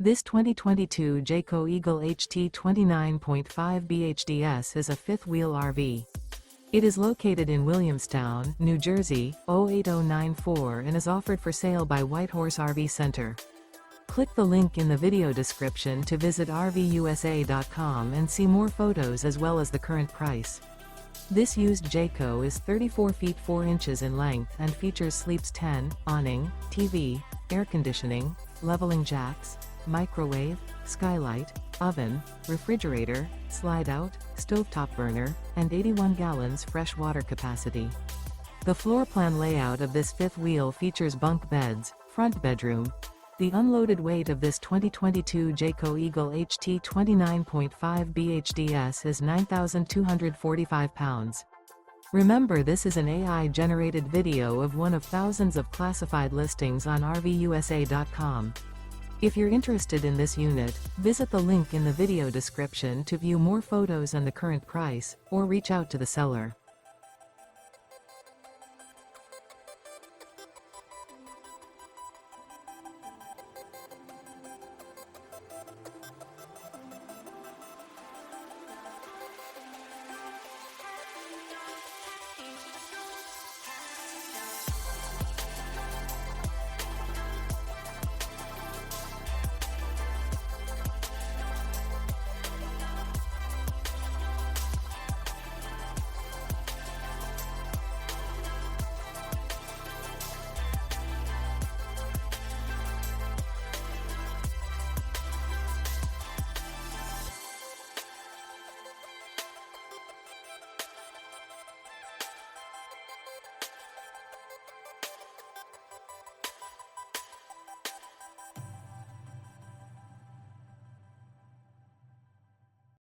This 2022 Jayco Eagle HT 29.5 BHDS is a fifth-wheel RV. It is located in Williamstown, New Jersey, 08094 and is offered for sale by Whitehorse RV Center. Click the link in the video description to visit RVUSA.com and see more photos as well as the current price. This used Jayco is 34 feet 4 inches in length and features sleeps 10, awning, TV, air conditioning, leveling jacks, microwave, skylight, oven, refrigerator, slide-out, stovetop burner, and 81 gallons fresh water capacity. The floor plan layout of this fifth wheel features bunk beds, front bedroom. The unloaded weight of this 2022 Jayco Eagle HT 29.5 BHDS is 9,245 pounds. Remember, this is an AI-generated video of one of thousands of classified listings on RVUSA.com. If you're interested in this unit, visit the link in the video description to view more photos and the current price, or reach out to the seller.